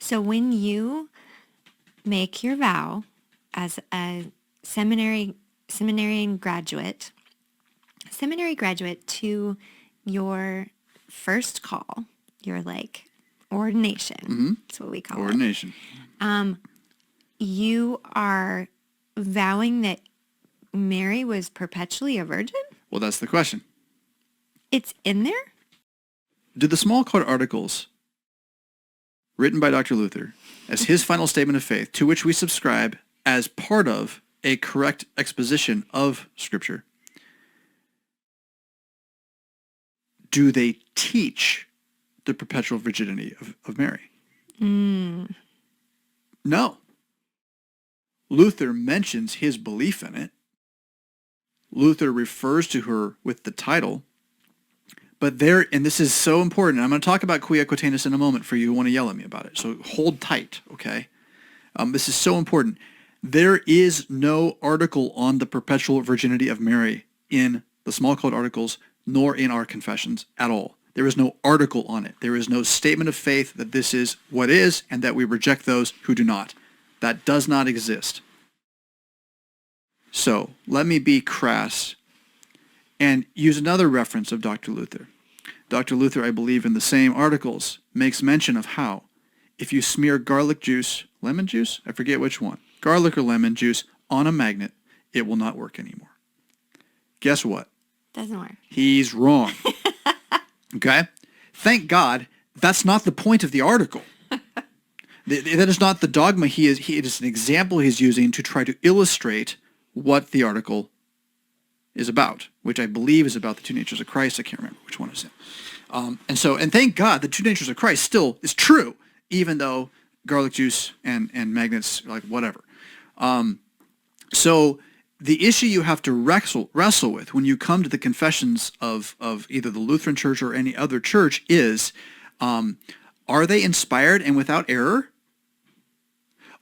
So when you make your vow as a seminary graduate to your first call, your like ordination, that's what we call Ordination. you are vowing that Mary was perpetually a virgin? Well, that's the question. It's in there? Do the small court articles written by Dr. Luther as his final statement of faith, to which we subscribe as part of a correct exposition of Scripture, do they teach the perpetual virginity of Mary? No. Luther mentions his belief in it. Luther refers to her with the title. But there, and this is so important, I'm going to talk about Quia, quatenus in a moment for you who want to yell at me about it. So hold tight, okay? This is so important. There is no article on the perpetual virginity of Mary in the small code articles, nor in our confessions at all. There is no article on it. There is no statement of faith that this is what is and that we reject those who do not. That does not exist. So let me be crass and use another reference of Dr. Luther. Dr. Luther, I believe, in the same articles, makes mention of how if you smear garlic juice, lemon juice, I forget which one, garlic or lemon juice on a magnet, it will not work anymore. Guess what? Doesn't work. He's wrong. Okay? Thank God that's not the point of the article. That is not the dogma it is an example he's using to try to illustrate what the article is about, which I believe is about the two natures of Christ. I can't remember which one is it. And thank God the two natures of Christ still is true, even though garlic juice and magnets, like whatever. So the issue you have to wrestle with when you come to the confessions of either the Lutheran Church or any other church is, are they inspired and without error?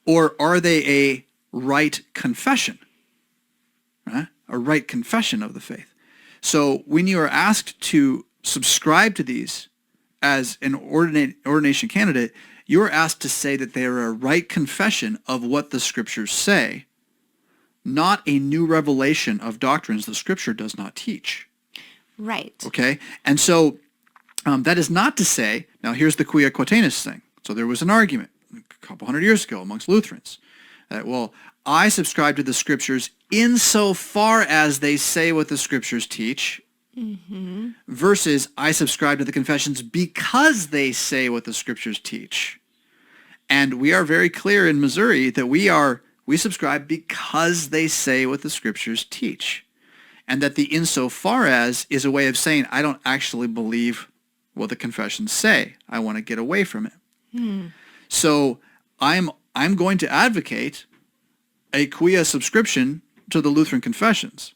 Or are they a right confession? Right? A right confession of the faith. So when you are asked to subscribe to these as an ordination candidate, you are asked to say that they are a right confession of what the Scriptures say, not a new revelation of doctrines the Scripture does not teach. Right. Okay? And so that is not to say, now here's the Quia quatenus thing. So there was an argument a couple hundred years ago amongst Lutherans that, well, I subscribe to the Scriptures insofar as they say what the Scriptures teach, versus I subscribe to the confessions because they say what the Scriptures teach. And we are very clear in Missouri that we subscribe because they say what the Scriptures teach. And that the insofar as is a way of saying I don't actually believe what the confessions say. I want to get away from it. So I'm going to advocate a Quia subscription to the Lutheran confessions,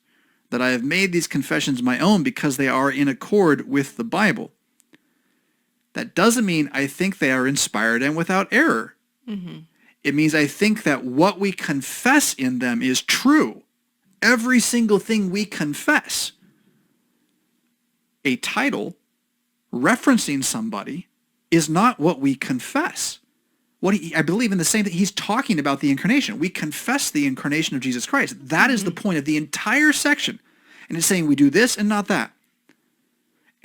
that I have made these confessions my own because they are in accord with the Bible. That doesn't mean I think they are inspired and without error. It means I think that what we confess in them is true. Every single thing we confess. A title referencing somebody is not what we confess. I believe in the same thing. He's talking about the incarnation. We confess the incarnation of Jesus Christ. That is the point of the entire section. And it's saying we do this and not that.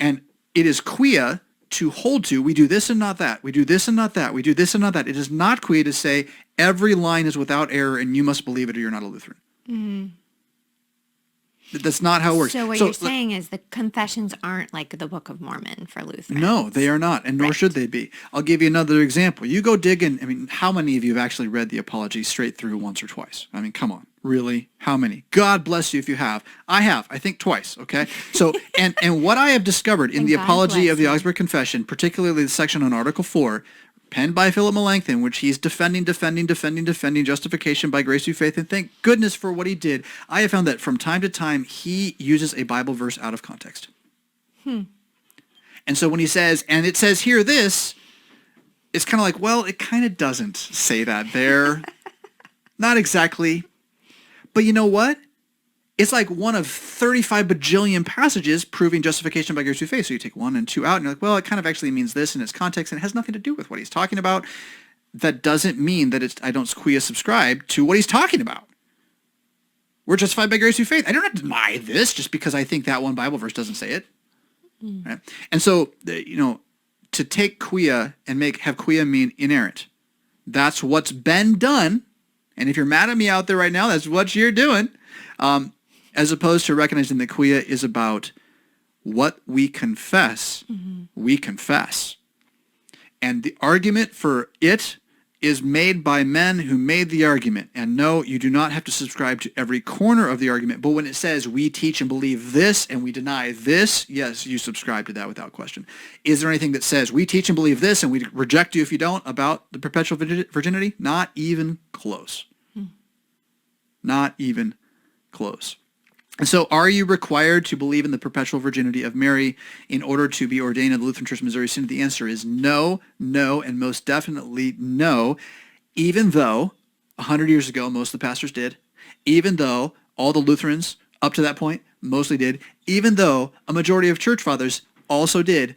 And it is Quia to hold to, we do this and not that. We do this and not that. We do this and not that. It is not Quia to say every line is without error and you must believe it or you're not a Lutheran. That's not how it works. So what you're saying is the confessions aren't like the Book of Mormon for Lutherans. No, they are not, and nor should they be. I'll give you another example. You go dig in. I mean, how many of you have actually read the Apology straight through once or twice? I mean, come on. Really? How many? God bless you if you have. I have. I think twice, okay? So, and what I have discovered in the Apology of the Augsburg Confession, particularly the section on Article 4, penned by Philip Melanchthon, which he's defending justification by grace through faith, and thank goodness for what he did. I have found that from time to time, he uses a Bible verse out of context. And so when he says, and it says here this, it's kind of like, well, it kind of doesn't say that there. Not exactly. But you know what? It's like one of 35 bajillion passages proving justification by grace through faith. So you take 1 and 2 out, and you're like, well, it kind of actually means this in its context, and it has nothing to do with what he's talking about. that doesn't mean that I don't quia subscribe to what he's talking about. We're justified by grace through faith. I don't have to deny this just because I think that one Bible verse doesn't say it. Right? And so, to take quia and have quia mean inerrant, that's what's been done. And if you're mad at me out there right now, that's what you're doing. As opposed to recognizing that quia is about what we confess, we confess. And the argument for it is made by men who made the argument. And no, you do not have to subscribe to every corner of the argument. But when it says we teach and believe this and we deny this, yes, you subscribe to that without question. Is there anything that says we teach and believe this and we reject you if you don't about the perpetual virginity? Not even close. Not even close. And so are you required to believe in the perpetual virginity of Mary in order to be ordained in the Lutheran Church of Missouri Synod? The answer is no, no, and most definitely no, even though 100 years ago most of the pastors did, even though all the Lutherans up to that point mostly did, even though a majority of church fathers also did.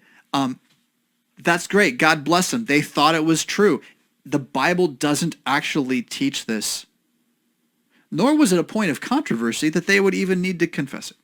That's great. God bless them. They thought it was true. The Bible doesn't actually teach this, nor was it a point of controversy that they would even need to confess it.